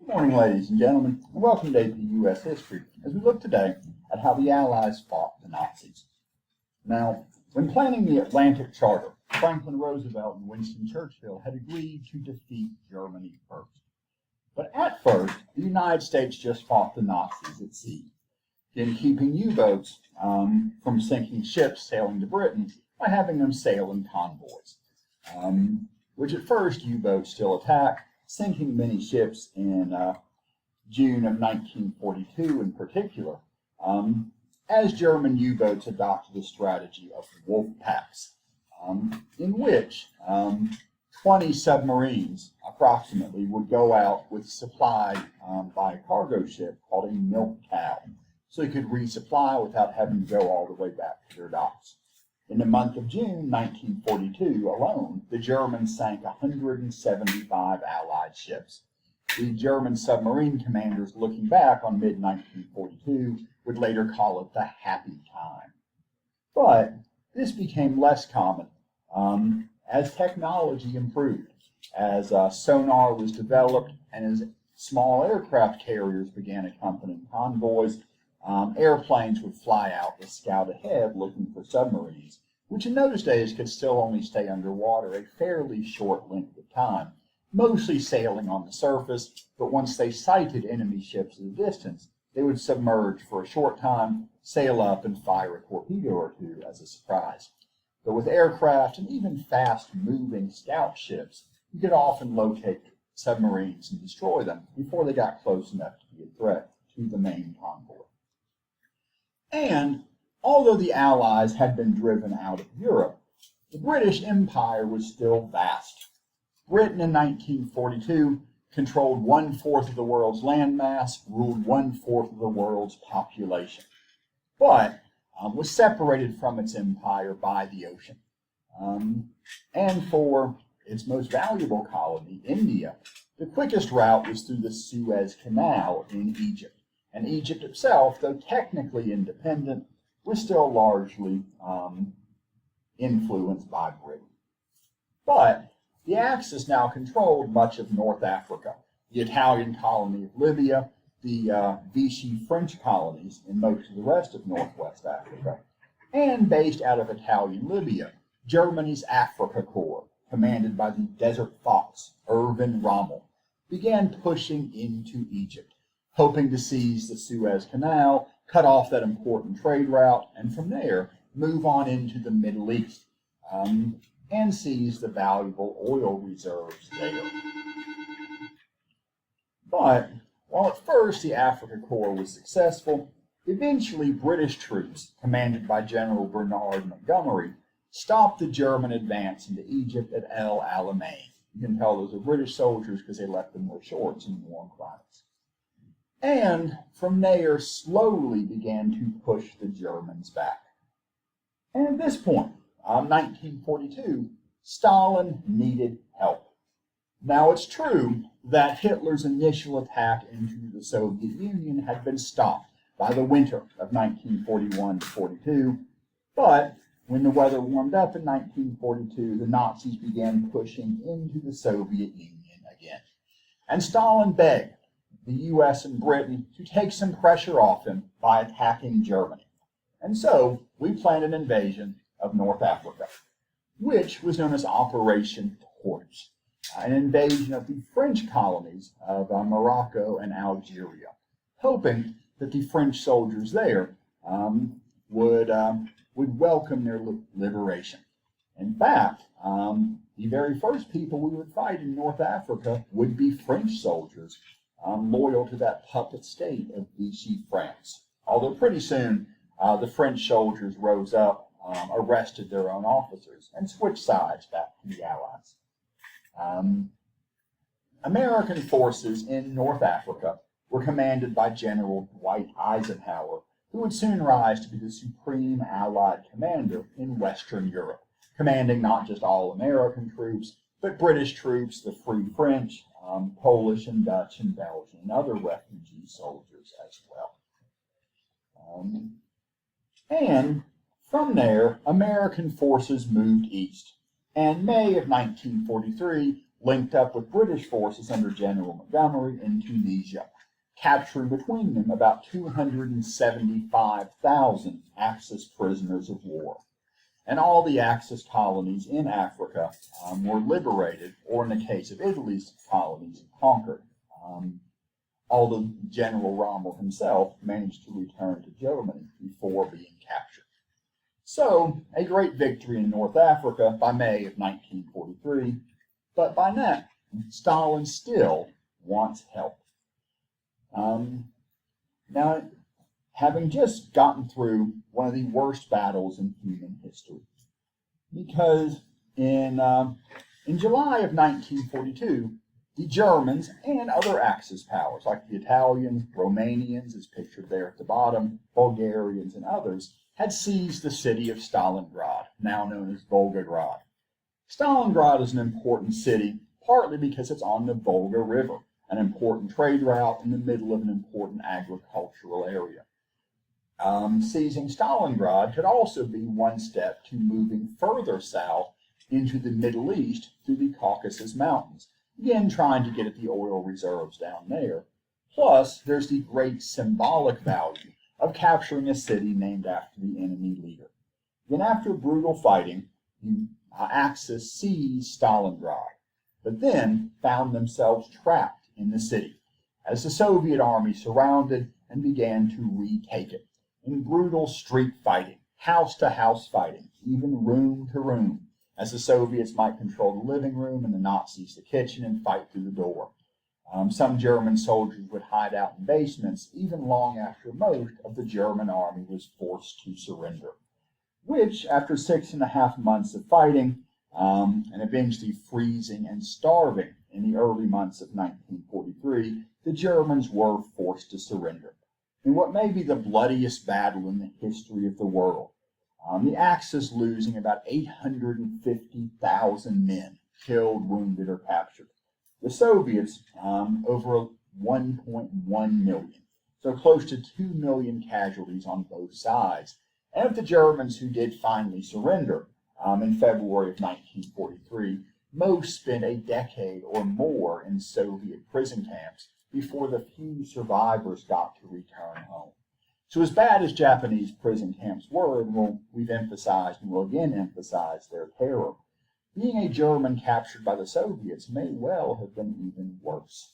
Good morning, ladies and gentlemen, and welcome to AP U.S. History, as we look today at how the Allies fought the Nazis. Now, when planning the Atlantic Charter, Franklin Roosevelt and Winston Churchill had agreed to defeat Germany first. But at first, the United States just fought the Nazis at sea, in keeping U-boats from sinking ships sailing to Britain by having them sail in convoys, which at first U-boats still attacked, sinking many ships in June of 1942 in particular, as German U-boats adopted a strategy of wolf packs, in which 20 submarines approximately would go out with supply by a cargo ship called a milk cow, so they could resupply without having to go all the way back to their docks. In the month of June 1942 alone, the Germans sank 175 Allied ships. The German submarine commanders, looking back on mid-1942, would later call it the happy time. But this became less common as technology improved, as sonar was developed, and as small aircraft carriers began accompanying convoys. Airplanes would fly out to scout ahead looking for submarines, which in those days could still only stay underwater a fairly short length of time, mostly sailing on the surface, but once they sighted enemy ships at a distance, they would submerge for a short time, sail up, and fire a torpedo or two as a surprise. But with aircraft and even fast-moving scout ships, you could often locate submarines and destroy them before they got close enough to be a threat to the main convoy. And although the Allies had been driven out of Europe, the British Empire was still vast. Britain in 1942 controlled 1/4 of the world's landmass, ruled 1/4 of the world's population, but was separated from its empire by the ocean. And for its most valuable colony, India, the quickest route was through the Suez Canal in Egypt. And Egypt itself, though technically independent, was still largely influenced by Britain. But the Axis now controlled much of North Africa, the Italian colony of Libya, the Vichy French colonies in most of the rest of northwest Africa, and based out of Italian Libya, Germany's Afrika Korps, commanded by the Desert Fox, Irwin Rommel, began pushing into Egypt, hoping to seize the Suez Canal, cut off that important trade route, and from there move on into the Middle East and seize the valuable oil reserves there. But while at first the Afrika Korps was successful, eventually British troops, commanded by General Bernard Montgomery, stopped the German advance into Egypt at El-Alamein. You can tell those are British soldiers because they left them wear shorts in warm climates. And from there slowly began to push the Germans back. And at this point, 1942, Stalin needed help. Now it's true that Hitler's initial attack into the Soviet Union had been stopped by the winter of 1941-42, but when the weather warmed up in 1942, the Nazis began pushing into the Soviet Union again. And Stalin begged the U.S. and Britain to take some pressure off him by attacking Germany. And so we planned an invasion of North Africa, which was known as Operation Korps, an invasion of the French colonies of Morocco and Algeria, hoping that the French soldiers there would welcome their liberation. In fact, the very first people we would fight in North Africa would be French soldiers, loyal to that puppet state of Vichy France. Although pretty soon the French soldiers rose up, arrested their own officers, and switched sides back to the Allies. American forces in North Africa were commanded by General Dwight Eisenhower, who would soon rise to be the supreme Allied commander in Western Europe, commanding not just all American troops, but British troops, the Free French, Polish and Dutch and Belgian, and other refugee soldiers as well. And from there, American forces moved east, and May of 1943 linked up with British forces under General Montgomery in Tunisia, capturing between them about 275,000 Axis prisoners of war. And all the Axis colonies in Africa were liberated, or in the case of Italy's colonies, conquered. Although General Rommel himself managed to return to Germany before being captured. So, a great victory in North Africa by May of 1943, but by now, Stalin still wants help. Now, having just gotten through one of the worst battles in human history, because in July of 1942, the Germans and other Axis powers, like the Italians, Romanians, as pictured there at the bottom, Bulgarians, and others, had seized the city of Stalingrad, now known as Volgograd. Stalingrad is an important city, partly because it's on the Volga River, an important trade route in the middle of an important agricultural area. Seizing Stalingrad could also be one step to moving further south into the Middle East through the Caucasus Mountains, again trying to get at the oil reserves down there. Plus, there's the great symbolic value of capturing a city named after the enemy leader. Then after brutal fighting, the Axis seized Stalingrad, but then found themselves trapped in the city as the Soviet army surrounded and began to retake it in brutal street fighting, house-to-house fighting, even room-to-room, as the Soviets might control the living room and the Nazis the kitchen and fight through the door. Some German soldiers would hide out in basements even long after most of the German army was forced to surrender, which, after 6.5 months of fighting, and eventually freezing and starving in the early months of 1943, the Germans were forced to surrender. In what may be the bloodiest battle in the history of the world, the Axis losing about 850,000 men killed, wounded, or captured. The Soviets, over 1.1 million, so close to 2 million casualties on both sides. And of the Germans who did finally surrender in February of 1943, most spent a decade or more in Soviet prison camps before the few survivors got to return home. So as bad as Japanese prison camps were, and we've emphasized and will again emphasize their terror, being a German captured by the Soviets may well have been even worse.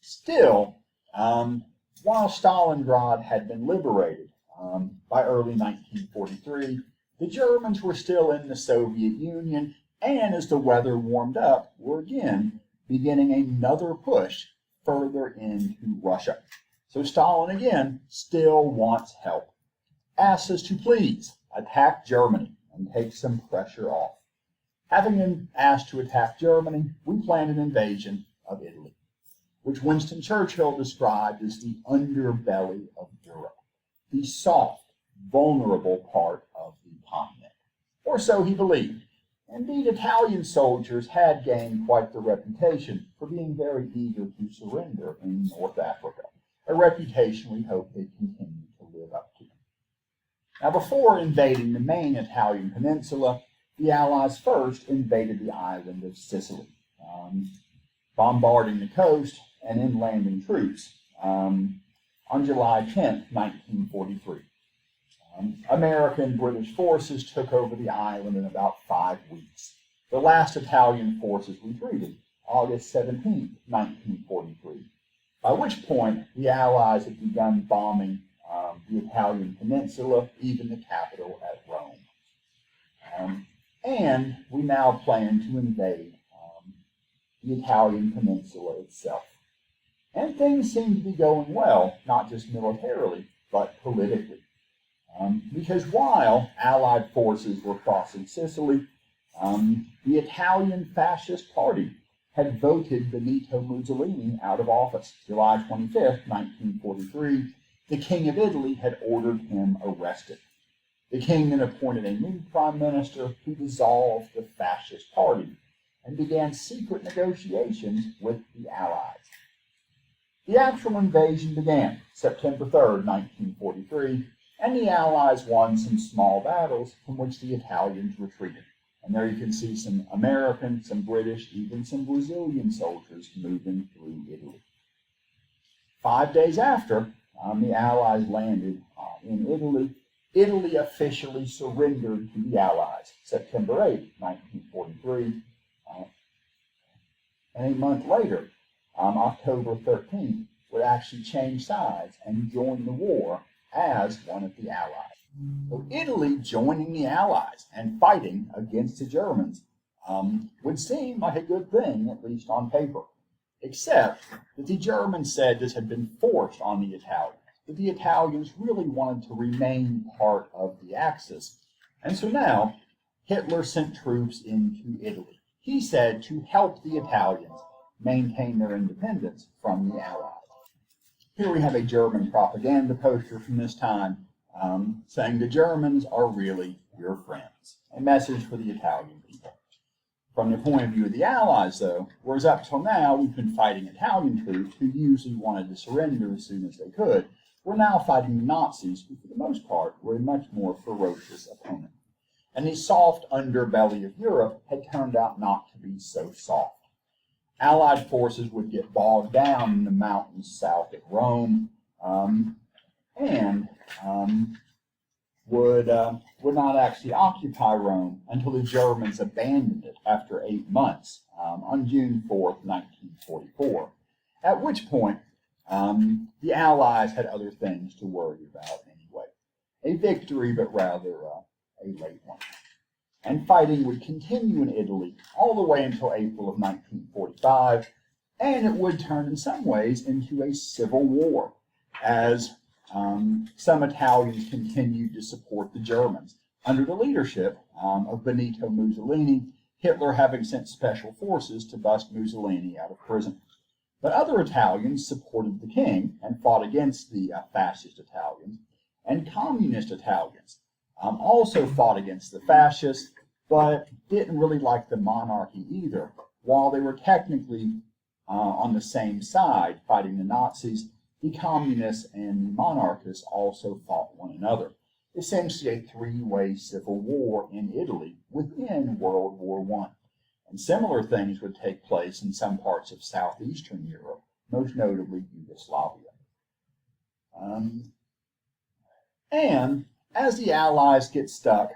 Still, while Stalingrad had been liberated by early 1943, the Germans were still in the Soviet Union, and as the weather warmed up, were again beginning another push further into Russia. So Stalin again still wants help. Asks us to please attack Germany and take some pressure off. Having been asked to attack Germany, we planned an invasion of Italy, which Winston Churchill described as the underbelly of Europe, the soft, vulnerable part of the continent. Or so he believed. Indeed, Italian soldiers had gained quite the reputation for being very eager to surrender in North Africa, a reputation we hope they continue to live up to. Now, before invading the main Italian peninsula, the Allies first invaded the island of Sicily, bombarding the coast and then landing troops on July 10, 1943. American and British forces took over the island in about 5 weeks. The last Italian forces retreated August 17, 1943, by which point the Allies had begun bombing the Italian peninsula, even the capital at Rome. And we now plan to invade the Italian peninsula itself. And things seem to be going well, not just militarily, but politically. Because while Allied forces were crossing Sicily, the Italian Fascist Party had voted Benito Mussolini out of office. July 25, 1943, the King of Italy had ordered him arrested. The king then appointed a new prime minister who dissolved the Fascist Party and began secret negotiations with the Allies. The actual invasion began September 3, 1943, and the Allies won some small battles from which the Italians retreated, And there you can see some American, some British, even some Brazilian soldiers moving through Italy. 5 days after the Allies landed in Italy, Italy officially surrendered to the Allies, September 8, 1943. And a month later, October 13th, would actually change sides and join the war as one of the Allies. So Italy joining the Allies and fighting against the Germans would seem like a good thing, at least on paper, except that the Germans said this had been forced on the Italians, that the Italians really wanted to remain part of the Axis. And so now Hitler sent troops into Italy, he said, to help the Italians maintain their independence from the Allies. Here we have a German propaganda poster from this time saying the Germans are really your friends, a message for the Italian people. From the point of view of the Allies, though, whereas up till now we've been fighting Italian troops who usually wanted to surrender as soon as they could, we're now fighting the Nazis, who for the most part were a much more ferocious opponent. And the soft underbelly of Europe had turned out not to be so soft. Allied forces would get bogged down in the mountains south of Rome, and would not actually occupy Rome until the Germans abandoned it after 8 months on June 4th, 1944, at which point the Allies had other things to worry about anyway. A victory, but rather a late one. And fighting would continue in Italy all the way until April of 1945, and it would turn in some ways into a civil war, as some Italians continued to support the Germans under the leadership of Benito Mussolini, Hitler having sent special forces to bust Mussolini out of prison. But other Italians supported the king and fought against the fascist Italians, and communist Italians also fought against the fascists, but didn't really like the monarchy either. While they were technically on the same side fighting the Nazis, the communists and the monarchists also fought one another. Essentially a three-way civil war in Italy within World War I. And similar things would take place in some parts of southeastern Europe, most notably Yugoslavia. And as the Allies get stuck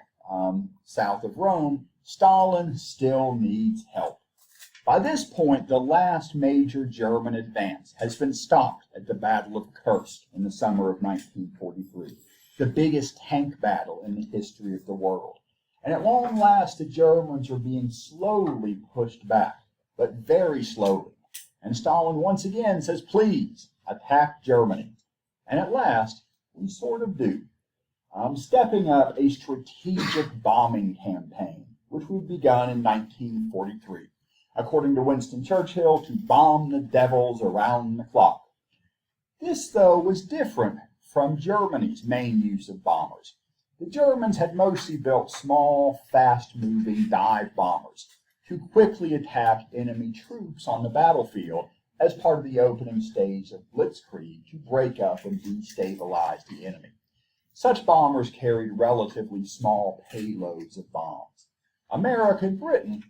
south of Rome, Stalin still needs help. By this point, the last major German advance has been stopped at the Battle of Kursk in the summer of 1943, the biggest tank battle in the history of the world. And at long last, the Germans are being slowly pushed back, but very slowly. And Stalin once again says, please, attack Germany. And at last, we sort of do. Stepping up a strategic bombing campaign, which would begun in 1943, according to Winston Churchill, to bomb the devils around the clock. This, though, was different from Germany's main use of bombers. The Germans had mostly built small, fast-moving dive bombers to quickly attack enemy troops on the battlefield as part of the opening stage of Blitzkrieg to break up and destabilize the enemy. Such bombers carried relatively small payloads of bombs. America and Britain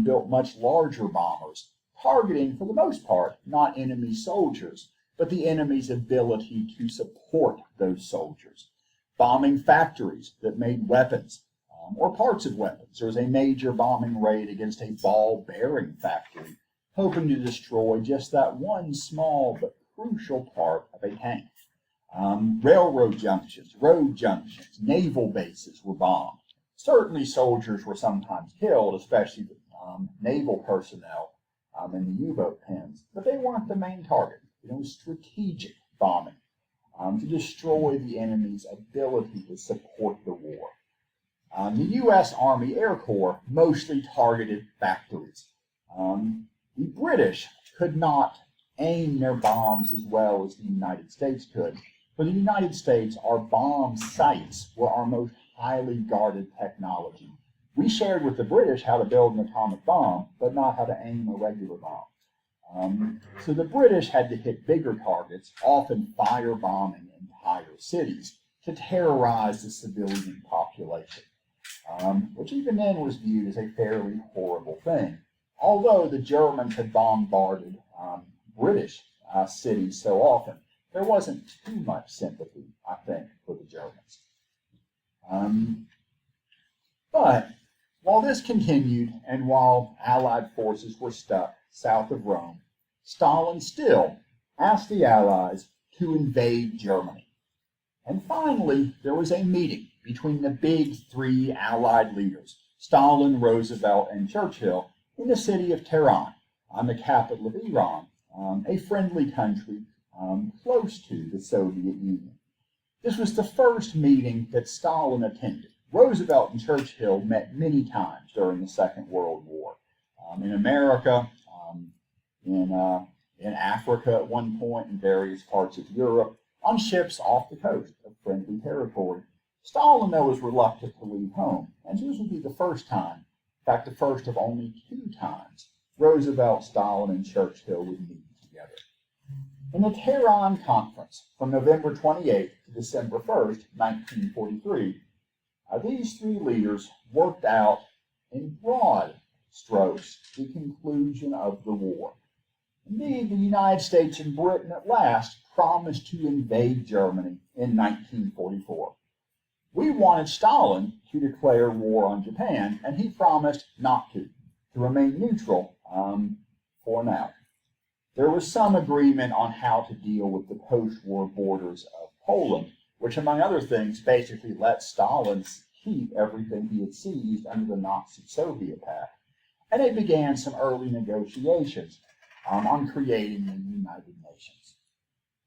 built much larger bombers, targeting, for the most part, not enemy soldiers, but the enemy's ability to support those soldiers. Bombing factories that made weapons, or parts of weapons. There was a major bombing raid against a ball-bearing factory, hoping to destroy just that one small but crucial part of a tank. Railroad junctions, road junctions, naval bases were bombed. Certainly soldiers were sometimes killed, especially naval personnel in the U-boat pens, but they weren't the main target. It was strategic bombing to destroy the enemy's ability to support the war. The U.S. Army Air Corps mostly targeted factories. The British could not aim their bombs as well as the United States could. For the United States, our bomb sites were our most highly guarded technology. We shared with the British how to build an atomic bomb, but not how to aim a regular bomb. So the British had to hit bigger targets, often firebombing entire cities, to terrorize the civilian population. which even then was viewed as a fairly horrible thing. Although the Germans had bombarded British cities so often, there wasn't too much sympathy, I think, for the Germans. But while this continued, and while Allied forces were stuck south of Rome, Stalin still asked the Allies to invade Germany. And finally, there was a meeting between the big three Allied leaders, Stalin, Roosevelt, and Churchill, in the city of Tehran, the capital of Iran, a friendly country close to the Soviet Union. This was the first meeting that Stalin attended. Roosevelt and Churchill met many times during the Second World War, in America, in Africa at one point, in various parts of Europe, on ships off the coast of friendly territory. Stalin, though, was reluctant to leave home, and this would be the first time, in fact, the first of only 2 times, Roosevelt, Stalin, and Churchill would meet together. In the Tehran Conference, from November 28th to December 1st, 1943, these 3 leaders worked out, in broad strokes, the conclusion of the war. Indeed, the United States and Britain at last promised to invade Germany in 1944. We wanted Stalin to declare war on Japan, and he promised not to remain neutral for now. There was some agreement on how to deal with the post-war borders of Poland, which, among other things, basically let Stalin keep everything he had seized under the Nazi-Soviet pact. And it began some early negotiations on creating the United Nations.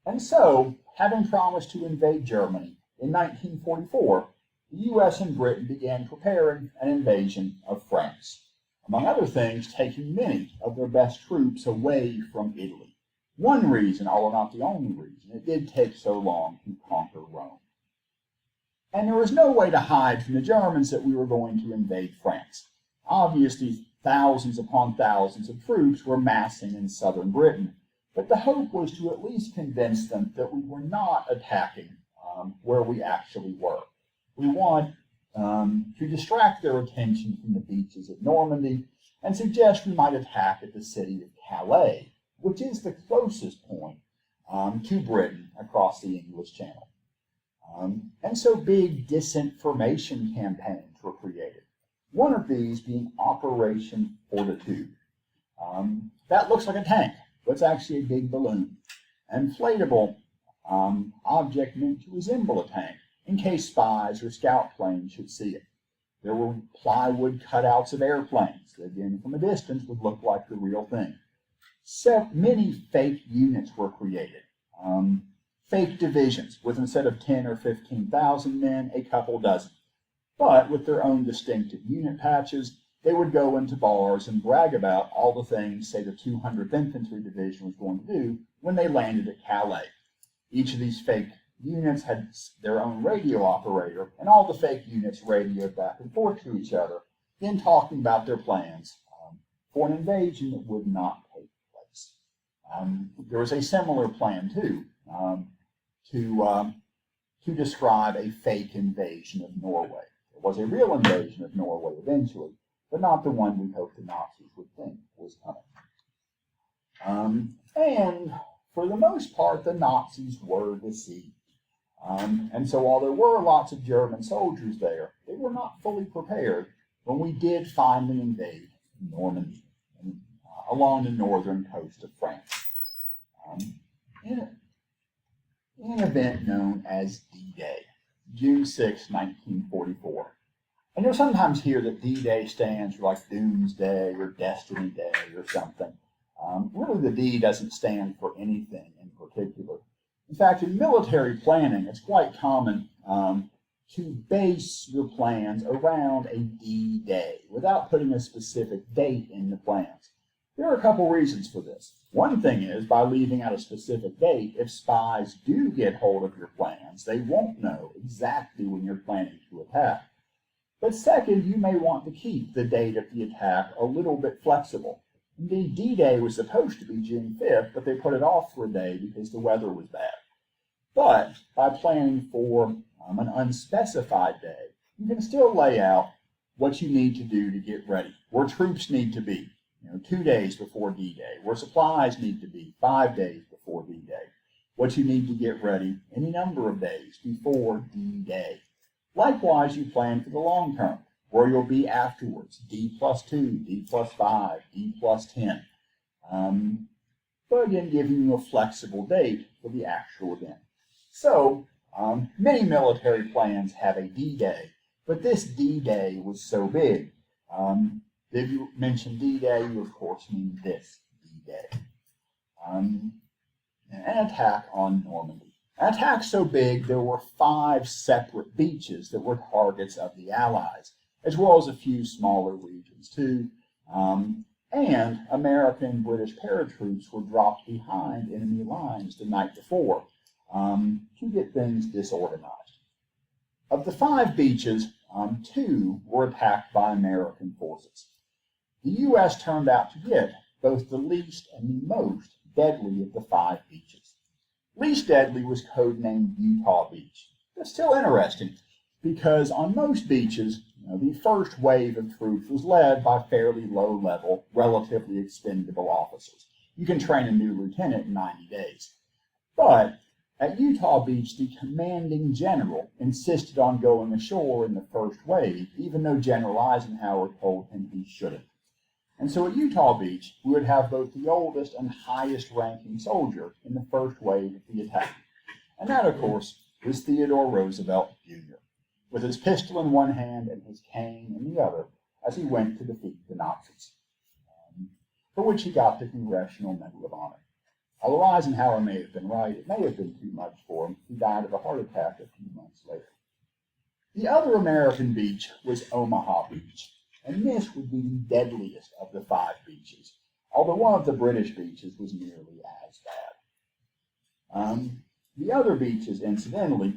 And so, having promised to invade Germany in 1944, the U.S. and Britain began preparing an invasion of France, among other things, taking many of their best troops away from Italy. One reason, although not the only reason, it did take so long to conquer Rome. And there was no way to hide from the Germans that we were going to invade France. Obviously, thousands upon thousands of troops were massing in southern Britain, but the hope was to at least convince them that we were not attacking where we actually were. We wanted to distract their attention from the beaches of Normandy and suggest we might attack at the city of Calais, which is the closest point to Britain across the English Channel. And so big disinformation campaigns were created. One of these being Operation Fortitude. That looks like a tank, but it's actually a big balloon. Inflatable object meant to resemble a tank, in case spies or scout planes should see it. There were plywood cutouts of airplanes that, again, from a distance, would look like the real thing. Many fake units were created. Fake divisions, with instead of 10 or 15,000 men, a couple dozen. But with their own distinctive unit patches, they would go into bars and brag about all the things, say, the 200th Infantry Division was going to do when they landed at Calais. Each of these fake units had their own radio operator, and all the fake units radioed back and forth to each other, then talking about their plans for an invasion that would not take place. There was a similar plan, too, to describe a fake invasion of Norway. It was a real invasion of Norway eventually, but not the one we hoped the Nazis would think was coming. And for the most part, the Nazis were deceived. And so while there were lots of German soldiers there, they were not fully prepared when we did finally invade Normandy along the northern coast of France. In an event known as D-Day, June 6, 1944. And you'll sometimes hear that D-Day stands for like Doomsday or Destiny Day or something. Really, the D doesn't stand for anything in particular. In fact, in military planning, it's quite common to base your plans around a D-Day without putting a specific date in the plans. There are a couple reasons for this. One thing is, by leaving out a specific date, if spies do get hold of your plans, they won't know exactly when you're planning to attack. But second, you may want to keep the date of the attack a little bit flexible. Indeed, D-Day was supposed to be June 5th, but they put it off for a day because the weather was bad. But by planning for an unspecified day, you can still lay out what you need to do to get ready, where troops need to be, 2 days before D-Day, where supplies need to be 5 days before D-Day, what you need to get ready any number of days before D-Day. Likewise, you plan for the long term, where you'll be afterwards, D+2, D+5, D+10. But again, giving you a flexible date for the actual event. So, many military plans have a D-Day, but this D-Day was so big. If you mention D-Day, you of course mean this D-Day. An attack on Normandy. An attack so big there were 5 separate beaches that were targets of the Allies, as well as a few smaller regions too. And American and British paratroops were dropped behind enemy lines the night before to get things disorganized. Of the 5 beaches, 2 were attacked by American forces. The U.S. turned out to get both the least and the most deadly of the 5 beaches. Least deadly was codenamed Utah Beach. That's still interesting because on most beaches, the first wave of troops was led by fairly low-level, relatively expendable officers. You can train a new lieutenant in 90 days. But at Utah Beach, the commanding general insisted on going ashore in the first wave, even though General Eisenhower told him he shouldn't. And so at Utah Beach, we would have both the oldest and highest-ranking soldier in the first wave of the attack. And that, of course, was Theodore Roosevelt, Jr., with his pistol in one hand and his cane in the other, as he went to defeat the Nazis, for which he got the Congressional Medal of Honor. Although Eisenhower may have been right, it may have been too much for him. He died of a heart attack a few months later. The other American beach was Omaha Beach, and this would be the deadliest of the 5 beaches, although one of the British beaches was nearly as bad. The other beaches, incidentally,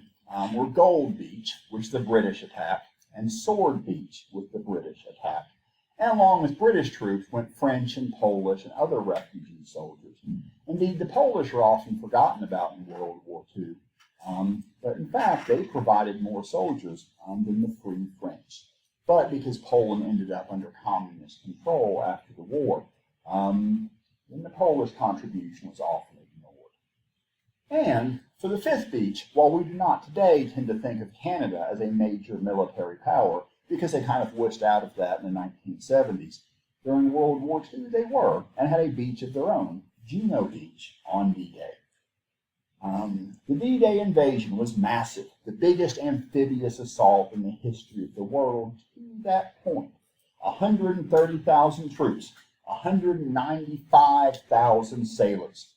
were Gold Beach, which the British attacked, and Sword Beach, which the British attacked. And along with British troops went French and Polish and other refugee soldiers. Indeed, the Polish are often forgotten about in World War II, but in fact, they provided more soldiers than the Free French. But because Poland ended up under communist control after the war, then the Polish contribution was often ignored. And for the 5th beach, while we do not today tend to think of Canada as a major military power, because they kind of wished out of that in the 1970s, during World War II they were, and had a beach of their own, Juno Beach, on D-Day. The D-Day invasion was massive, the biggest amphibious assault in the history of the world to that point. 130,000 troops, 195,000 sailors.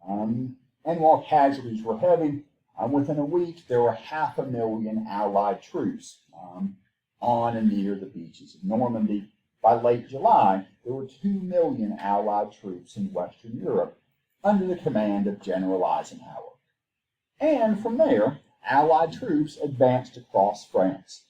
And while casualties were heavy, within a week there were 500,000 Allied troops on and near the beaches of Normandy. By late July, there were 2 million Allied troops in Western Europe under the command of General Eisenhower. And from there, Allied troops advanced across France,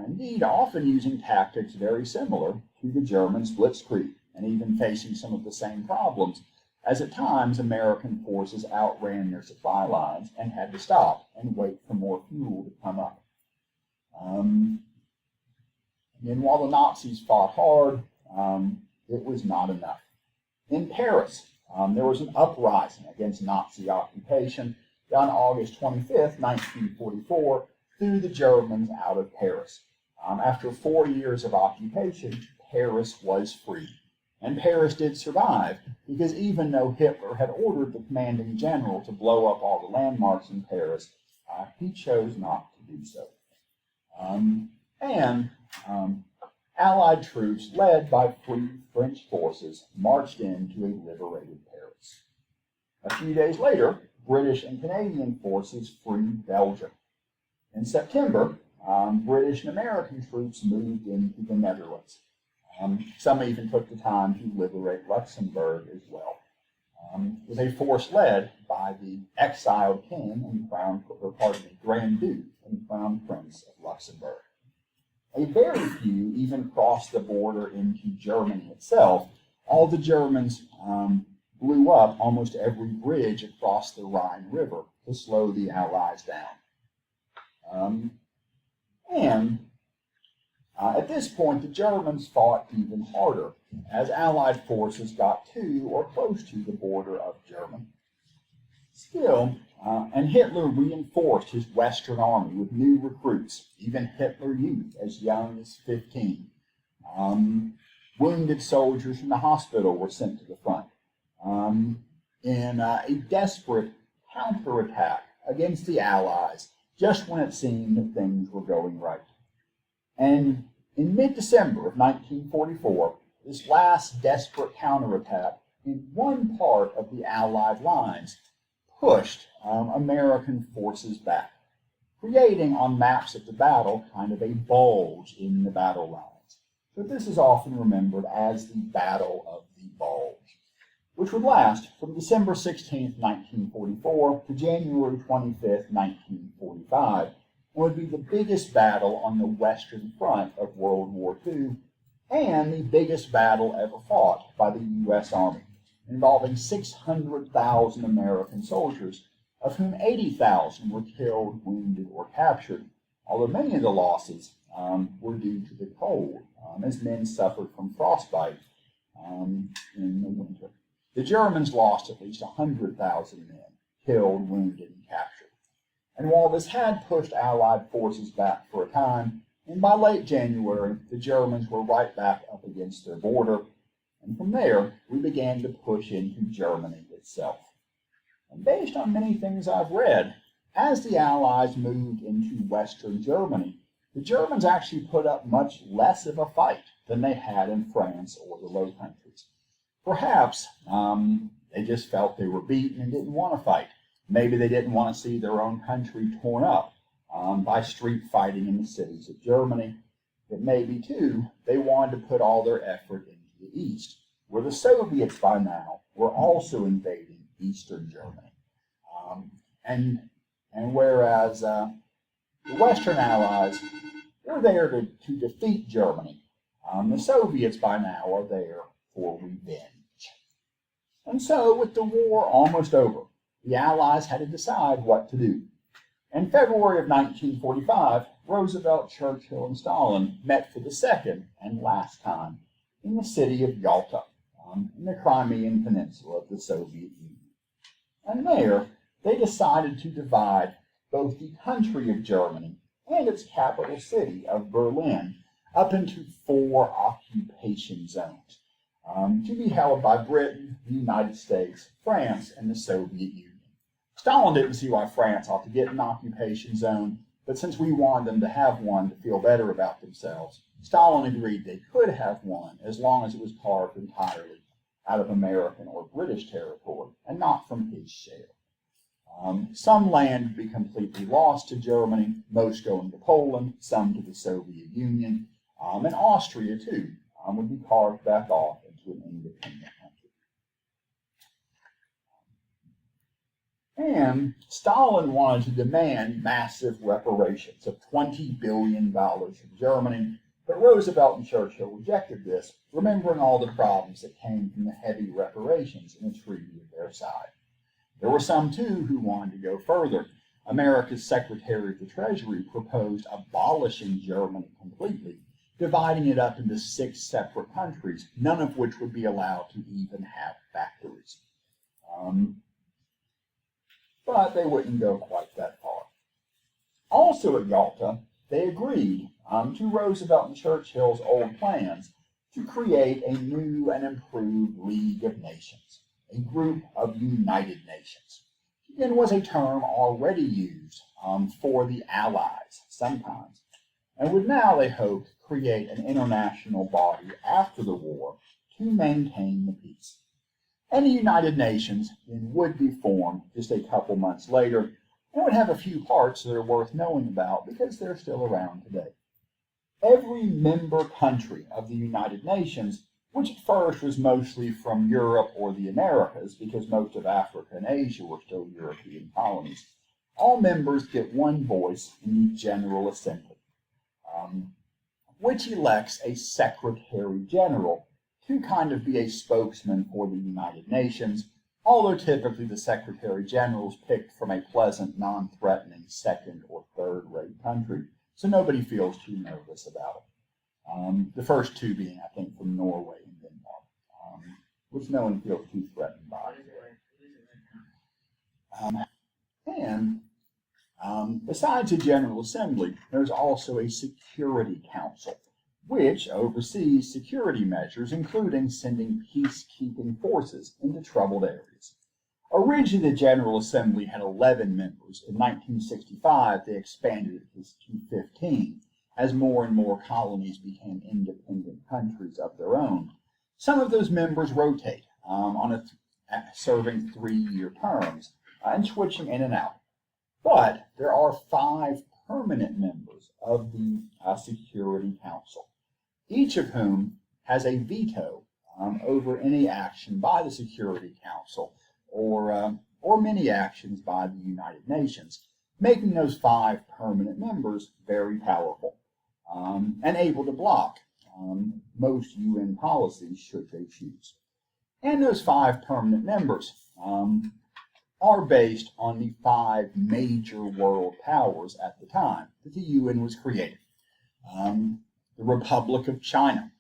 indeed often using tactics very similar to the German blitzkrieg, and even facing some of the same problems, as at times American forces outran their supply lines and had to stop and wait for more fuel to come up. And while the Nazis fought hard, it was not enough. In Paris, there was an uprising against Nazi occupation on August 25th, 1944, threw the Germans out of Paris. After 4 years of occupation, Paris was free. And Paris did survive, because even though Hitler had ordered the commanding general to blow up all the landmarks in Paris, he chose not to do so. Allied troops, led by Free French forces, marched into a liberated Paris. A few days later, British and Canadian forces freed Belgium. In September, British and American troops moved into the Netherlands. Some even took the time to liberate Luxembourg as well, with a force led by the exiled king and Grand Duke and Crown Prince of Luxembourg. A very few even crossed the border into Germany itself. All the Germans blew up almost every bridge across the Rhine River to slow the Allies down. And At this point, the Germans fought even harder as Allied forces got to or close to the border of Germany. Still, and Hitler reinforced his Western army with new recruits, even Hitler Youth as young as 15. Wounded soldiers from the hospital were sent to the front in a desperate counterattack against the Allies just when it seemed that things were going right. And in mid-December of 1944, this last desperate counterattack in one part of the Allied lines pushed American forces back, creating on maps of the battle kind of a bulge in the battle lines. But this is often remembered as the Battle of the Bulge, which would last from December 16, 1944 to January 25, 1945, and would be the biggest battle on the Western Front of World War II and the biggest battle ever fought by the U.S. Army, involving 600,000 American soldiers, of whom 80,000 were killed, wounded, or captured, although many of the losses were due to the cold, as men suffered from frostbite in the winter. The Germans lost at least 100,000 men, killed, wounded, and captured. And while this had pushed Allied forces back for a time, and by late January, the Germans were right back up against their border, and from there, we began to push into Germany itself. And based on many things I've read, as the Allies moved into Western Germany, the Germans actually put up much less of a fight than they had in France or the Low Countries. Perhaps they just felt they were beaten and didn't want to fight. Maybe they didn't want to see their own country torn up by street fighting in the cities of Germany. But maybe, too, they wanted to put all their effort into the East, where the Soviets by now were also invading Eastern Germany. And whereas the Western Allies were there to defeat Germany, the Soviets by now are there for revenge. And so, with the war almost over, the Allies had to decide what to do. In February of 1945, Roosevelt, Churchill, and Stalin met for the second and last time in the city of Yalta, in the Crimean Peninsula of the Soviet Union. And there, they decided to divide both the country of Germany and its capital city of Berlin up into 4 occupation zones, to be held by Britain, the United States, France, and the Soviet Union. Stalin didn't see why France ought to get an occupation zone, but since we wanted them to have one to feel better about themselves, Stalin agreed they could have one as long as it was carved entirely out of American or British territory and not from his share. Some land would be completely lost to Germany, most going to Poland, some to the Soviet Union, and Austria, too, would be carved back off into an independent country. And Stalin wanted to demand massive reparations of $20 billion from Germany, but Roosevelt and Churchill rejected this, remembering all the problems that came from the heavy reparations in the Treaty of Versailles. There were some, too, who wanted to go further. America's Secretary of the Treasury proposed abolishing Germany completely, dividing it up into 6 separate countries, none of which would be allowed to even have factories. But they wouldn't go quite that far. Also at Yalta, they agreed to Roosevelt and Churchill's old plans to create a new and improved League of Nations, a group of United Nations. Again, was a term already used for the Allies sometimes, and would now, they hoped, create an international body after the war to maintain the peace. And the United Nations then would be formed just a couple months later, and would have a few parts that are worth knowing about because they're still around today. Every member country of the United Nations, which at first was mostly from Europe or the Americas, because most of Africa and Asia were still European colonies, all members get one voice in the General Assembly, which elects a Secretary General to kind of be a spokesman for the United Nations, although typically the Secretary General is picked from a pleasant, non-threatening second or third-rate country, so nobody feels too nervous about it. The first two being, I think, from Norway and Denmark, which no one feels too threatened by. Besides a General Assembly, there's also a Security Council, which oversees security measures, including sending peacekeeping forces into troubled areas. Originally, the General Assembly had 11 members. In 1965, they expanded it to 15, as more and more colonies became independent countries of their own. Some of those members rotate, serving 3-year terms and switching in and out. But there are 5 permanent members of the Security Council, each of whom has a veto over any action by the Security Council or many actions by the United Nations, making those 5 permanent members very powerful and able to block most UN policies should they choose. And those 5 permanent members are based on the 5 major world powers at the time that the UN was created. The Republic of China,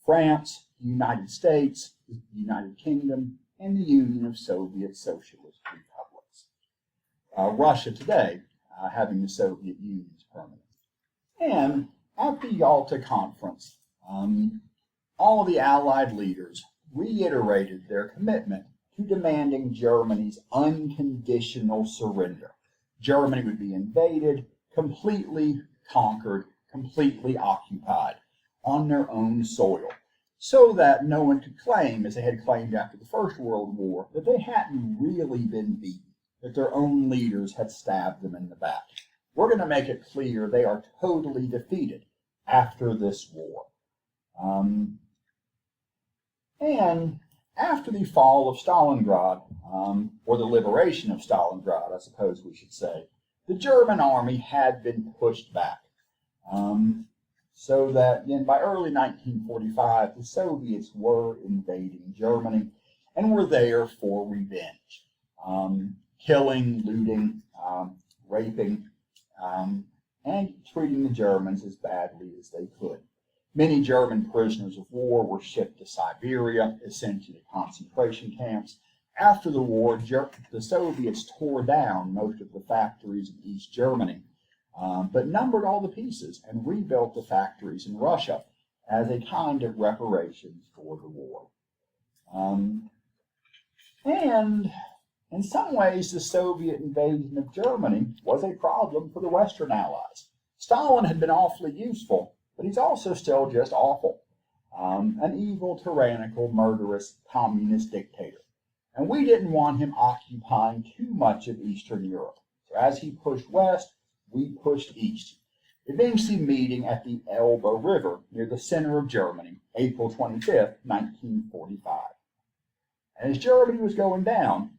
France, the United States, the United Kingdom, and the Union of Soviet Socialist Republics. Russia today having the Soviet Union as permanent. And at the Yalta Conference, all the Allied leaders reiterated their commitment to demanding Germany's unconditional surrender. Germany would be invaded, completely conquered, completely occupied on their own soil, so that no one could claim, as they had claimed after the First World War, that they hadn't really been beaten, that their own leaders had stabbed them in the back. We're going to make it clear they are totally defeated after this war. And after the fall of Stalingrad, or the liberation of Stalingrad, I suppose we should say, the German army had been pushed back. So that then by early 1945, the Soviets were invading Germany and were there for revenge. Killing, looting, raping, and treating the Germans as badly as they could. Many German prisoners of war were shipped to Siberia, essentially concentration camps. After the war, the Soviets tore down most of the factories in East Germany, but numbered all the pieces and rebuilt the factories in Russia as a kind of reparations for the war. And in some ways, the Soviet invasion of Germany was a problem for the Western Allies. Stalin had been awfully useful, but he's also still just awful. An evil, tyrannical, murderous, communist dictator. And we didn't want him occupying too much of Eastern Europe. So as he pushed west, we pushed east, eventually meeting at the Elbe River near the center of Germany, April 25th, 1945. As Germany was going down,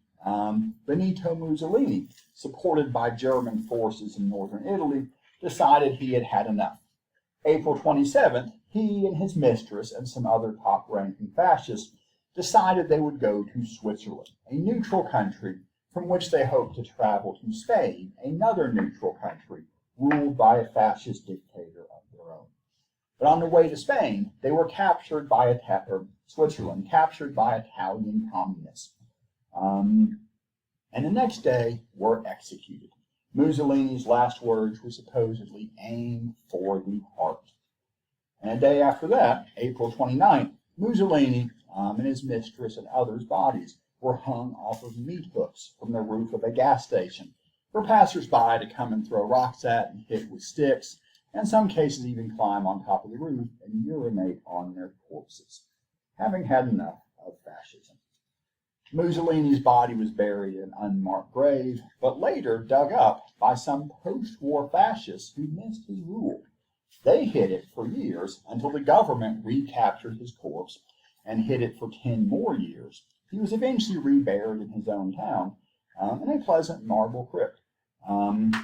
Benito Mussolini, supported by German forces in northern Italy, decided he had had enough. April 27th, he and his mistress and some other top-ranking fascists decided they would go to Switzerland, a neutral country from which they hoped to travel to Spain, another neutral country ruled by a fascist dictator of their own. But on their way to Spain, they were captured by Switzerland, captured by Italian communists. And the next day were executed. Mussolini's last words were supposedly aim for the heart. And a day after that, April 29th, Mussolini and his mistress and others' bodies were hung off of meat hooks from the roof of a gas station for passers-by to come and throw rocks at and hit with sticks, and in some cases even climb on top of the roof and urinate on their corpses, having had enough of fascism. Mussolini's body was buried in an unmarked grave, but later dug up by some post-war fascists who missed his rule. They hid it for years until the government recaptured his corpse and hid it for 10 more years. He was eventually reburied in his own town in a pleasant marble crypt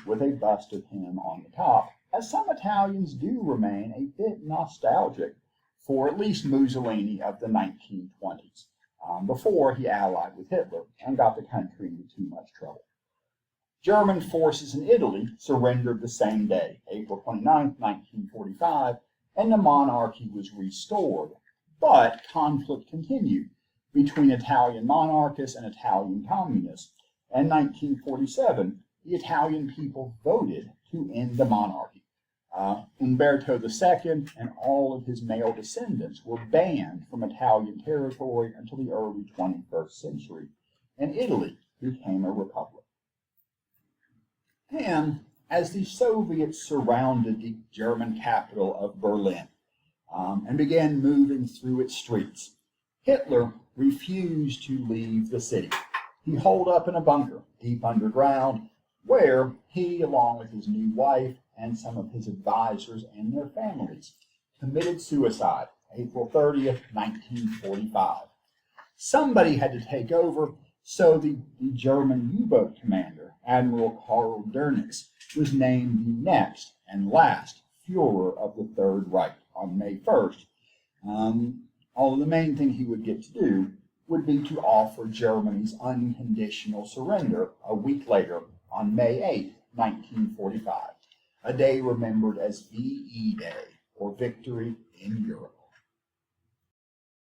with a bust of him on the top, as some Italians do remain a bit nostalgic for at least Mussolini of the 1920s. Before he allied with Hitler and got the country into too much trouble. German forces in Italy surrendered the same day, April 29, 1945, and the monarchy was restored. But conflict continued between Italian monarchists and Italian communists. In 1947, the Italian people voted to end the monarchy. Umberto II and all of his male descendants were banned from Italian territory until the early 21st century, and Italy became a republic. And as the Soviets surrounded the German capital of Berlin and began moving through its streets, Hitler refused to leave the city. He holed up in a bunker deep underground, where he, along with his new wife and some of his advisors and their families, committed suicide April 30th, 1945. Somebody had to take over, so the German U-boat commander, Admiral Karl Dönitz, was named the next and last Führer of the Third Reich on May 1st. Although the main thing he would get to do would be to offer Germany's unconditional surrender a week later on May 8, 1945, a day remembered as VE Day, or Victory in Europe.